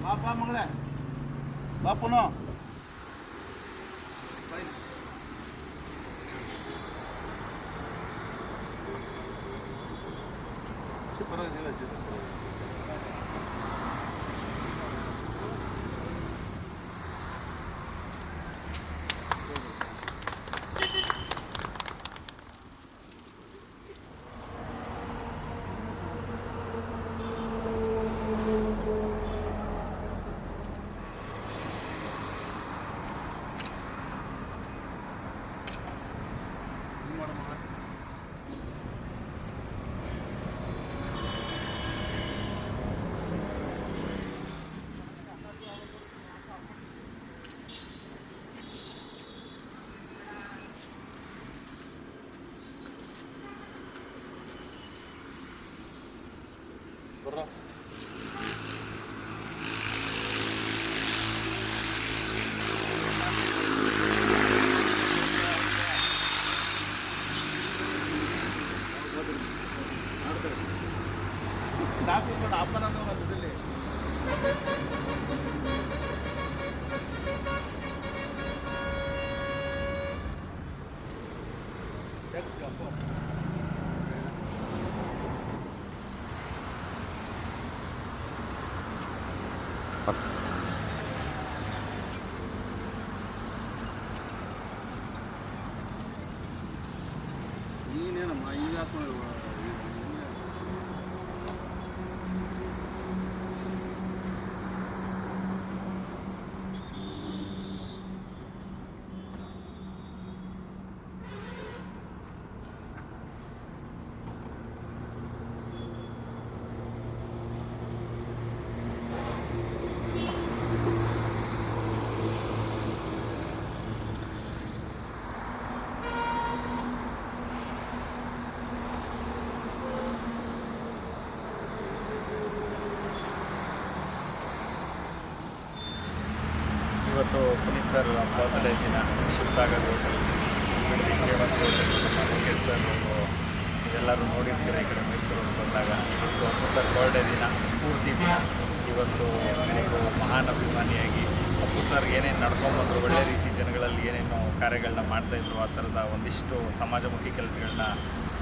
ಬಾಪಾ ಮಗಳೇ ಬಾಪುನು ಪರವಾಗಿಲ್ಲ ಬರ್ರ ಡಾಕ್ಟರ್ ಅಪ್ಪನ ಮಧ್ಯದಲ್ಲಿ ನೀನೇನಮ್ಮ ಈಗ ಇವತ್ತು ಪುನೀತ್ ಸರ್ ಬರ್ತ್ಡೇ ದಿನ Shivasagar hotel Srinivas hotel Lokesh sir ಇದೆಲ್ಲರೂ ನೋಡಿರ್ತೀರ ಈ ಕಡೆ ಮೈಸೂರಿಗೆ ಬಂದಾಗ. ಇವತ್ತು ಅಪ್ಪು ಸರ್ ಬರ್ಡೇ ದಿನ, ಸ್ಫೂರ್ತಿ ದಿನ. ಇವತ್ತು ಒಂದು ಮಹಾನ್ ಅಭಿಮಾನಿಯಾಗಿ ಅಪ್ಪು ಸರ್ ಏನೇನು ನಡ್ಕೊಂಡ್ಬಂದು ಒಳ್ಳೆ ರೀತಿ ಜನಗಳಲ್ಲಿ ಏನೇನು ಕಾರ್ಯಗಳನ್ನ ಮಾಡ್ತಾಯಿದ್ರು ಆ ಥರದ ಒಂದಿಷ್ಟು ಸಮಾಜಮುಖಿ ಕೆಲಸಗಳನ್ನ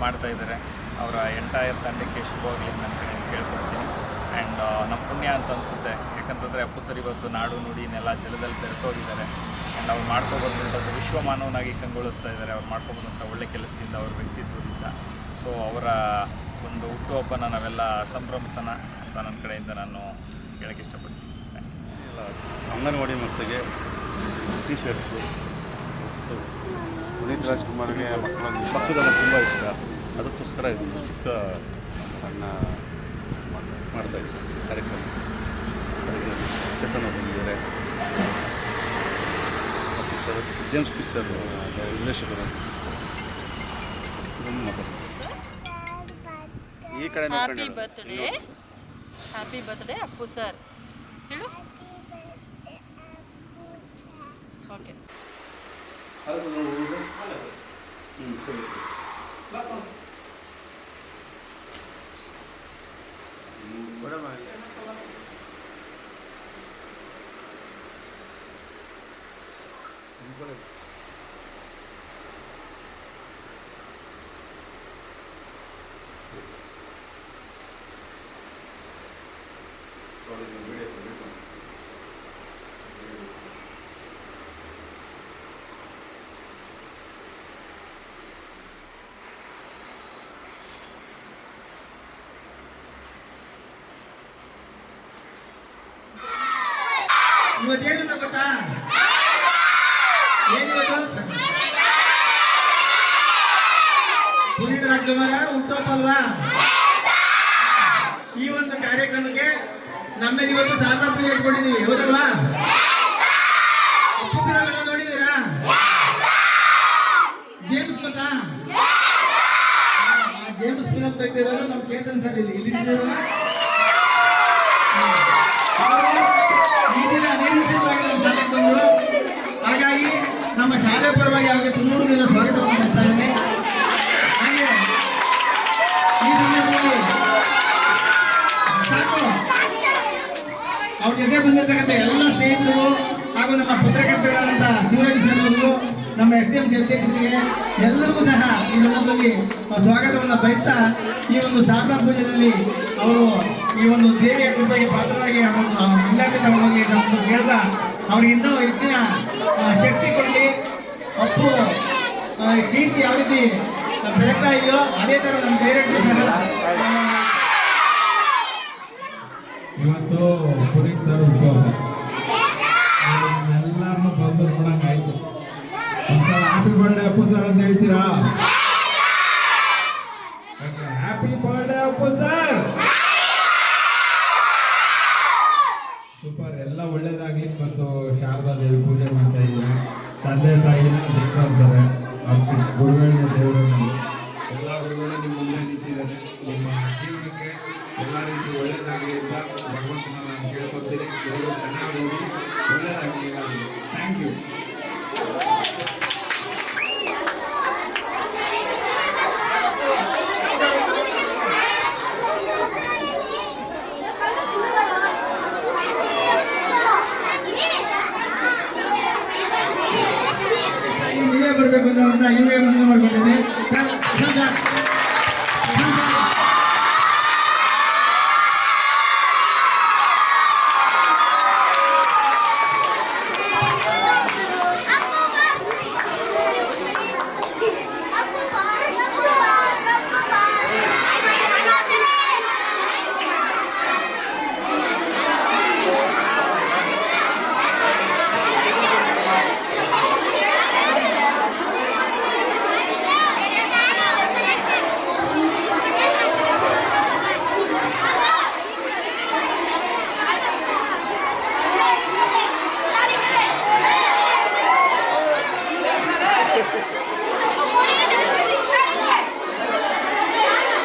ಮಾಡ್ತಾಯಿದ್ದಾರೆ. ಅವರ ಎಂಟೈರ್ ತಂಡಕ್ಕೆ ಶುಭವಾಗಲಿ ನನ್ನ ಕಡೆ ಕೇಳ್ಕೊಡ್ತೀನಿ. ಆ್ಯಂಡ್ ನಮ್ಮ ಪುಣ್ಯ ಅಂತ ಅನಿಸುತ್ತೆ, ಯಾಕಂತಂದರೆ ಅಪ್ಪು ಸರ್ ಇವತ್ತು ನಾಡು ನುಡಿ ನೆಲ ಜಲದಲ್ಲಿ ಬೆರೆತೋಗಿದ್ದಾರೆ. ಆ್ಯಂಡ್ ಅವ್ರು ಮಾಡ್ಕೊಬಂದಂಥದ್ದು ವಿಶ್ವ ಮಾನವನಾಗಿ ಕಂಗೊಳಿಸ್ತಾ ಇದ್ದಾರೆ. ಅವ್ರು ಮಾಡ್ಕೊಬಂದಂಥ ಒಳ್ಳೆ ಕೆಲಸದಿಂದ, ಅವ್ರ ವ್ಯಕ್ತಿತ್ವದಿಂದ. ಸೊ ಅವರ ಒಂದು ಹುಟ್ಟುಹಬ್ಬನ ನಾವೆಲ್ಲ ಸಂಭ್ರಮಿಸೋಣ ಅಂತ ನನ್ನ ಕಡೆಯಿಂದ ನಾನು ಹೇಳೋಕ್ಕೆ ಇಷ್ಟಪಡ್ತೀನಿ. ಅಂಗನವಾಡಿ ಮಕ್ಕಳಿಗೆ ಟೀ ಶರ್ಟು ಪುನೀತ್ ರಾಜ್ಕುಮಾರ್ಗೆ ಮಕ್ಕಳೆಲ್ಲ ತುಂಬ ಇಷ್ಟ. ಅದಕ್ಕೋಸ್ಕರ ಇದೊಂದು ಚಿಕ್ಕ ಸಣ್ಣ ಮಾಡ್ತಾಯಿದ್ದೆ ಕಾರ್ಯಕ್ರಮ. ಚೇತನ ಬಂದಿದ್ದಾರೆ, ಜೇಮ್ಸ್ ಪಿಕ್ಚರ್ ನಿರ್ದೇಶಕರು ಈ ಕಡೆ. ಹ್ಯಾಪಿ ಬರ್ತ್ಡೇ ಅಪ್ಪು ಸರ್ ಹೇಳು. ಓಕೆ ಸರಿ. ಇವತ್ತೇನು ಗೊತ್ತಾ? ಏನು ಗೊತ್ತು? ಪುನೀತ್ ರಾಜ್ಕುಮಾರ ಹುಟ್ಟುಹಬ್ಬಲ್ವಾ? ಈ ಒಂದು ಕಾರ್ಯಕ್ರಮಕ್ಕೆ ನಮ್ಮೇಲೆ ಇವತ್ತು ಸಾಧನ ಪೂಜೆ ಇಟ್ಕೊಂಡಿದ್ದೀವಿ, ಹೌದಲ್ವಾ? ಅಪ್ಪು ಫಿಲಮ್ ನೋಡಿದ್ದೀರಾ? ಜೇಮ್ಸ್ ಗೊತ್ತಾ? ಜೇಮ್ಸ್ ಫಿಲಮ್ ತೆಗೆದಿರೋದು ನಮ್ಮ ಚೇತನ್ ಸರ್ ಇಲ್ಲಿದ್ದೀರಲ್ಲ. ಹಾಗಾಗಿ ನಮ್ಮ ಶಾಲೆ ಪರವಾಗಿ ಅವರಿಗೆ ತುಮೂರು ಸ್ವಾಗತ ಮಾಡಿಸ್ತಾ ಇದ್ದೇನೆ. ಹಾಗೆ ಈ ಸಂದರ್ಭದಲ್ಲಿ ಅಧ್ಯಕ್ಷರಿಗೆ ಎಲ್ಲರಿಗೂ ಸಹ ಈ ಸಂದರ್ಭದಲ್ಲಿ ಸ್ವಾಗತವನ್ನು ಬಯಸ್ತಾ ಈ ಒಂದು ಶಾರದಾ ಪೂಜೆಯಲ್ಲಿ ಅವರು ಈ ಒಂದು ದೇವಿಯ ಕೃಪೆಗೆ ಪಾತ್ರರಾಗಿ ಮಂಗಳಾರತಿ ನಮ್ಮನ್ನು ಕೇಳ್ತಾ ಅವ್ರಿಗೆ ಇನ್ನೂ ಹೆಚ್ಚಿನ ಶಕ್ತಿ ಕೊಡಲಿ. ಅಪ್ಪು ಕೀರ್ತಿ ಯಾವ ರೀತಿ ಬೆಳಗ್ತಾ ಇದೆಯೋ ಅದೇ ಥರ ನಮ್ಮ ಡೈರೆಕ್ಟರ್ ಇವತ್ತು ಪುನೀತ್ ಸರ್ ಹುಟ್ಟುಹಬ್ಬ, ಎಲ್ಲರನ್ನು ಬಂದು ನೋಡಂಗಾಯ್ತು. ಒಂದ್ಸಲ ಹ್ಯಾಪಿ ಬರ್ಡೇ ಅಪ್ಪು ಸರ್ ಅಂತ ಹೇಳ್ತೀರಾ? Happy birthday Appu sir. Super, ಎಲ್ಲ ಒಳ್ಳೇದಾಗ್ಲಿ. ಮತ್ತು ಶಾರದಾ ದೇವಿ ಪೂಜೆ ಮಾಡ್ತಾ ಇದ್ದೀರಾ, ತಂದೆ ತಾಯಿನ ದೇವರು ಅಂತಾರೆ, ಅವ್ರ ಗುರುಗಳನ್ನ ದೇವರನ್ನು ಎಲ್ಲ ಗುರುಗಳು ನಿಮ್ಮ ಮುಂದೆ ನಿಂತಿದ್ದಾರೆ. ನಿಮ್ಮ ಜೀವನಕ್ಕೆ ಎಲ್ಲ ರೀತಿ ಒಳ್ಳೇದಾಗಲಿ ಅಂತ ಭಗವಂತನ ನಾನು ಕೇಳ್ಕೊತೀನಿ. ಎಲ್ಲರೂ ಚೆನ್ನಾಗಿ ಹೋಗಿ ಒಳ್ಳೇದಾಗಲಿ. Thank you. ನೀವೇ ಬರಬೇಕು ಅಂತ ಇವೇ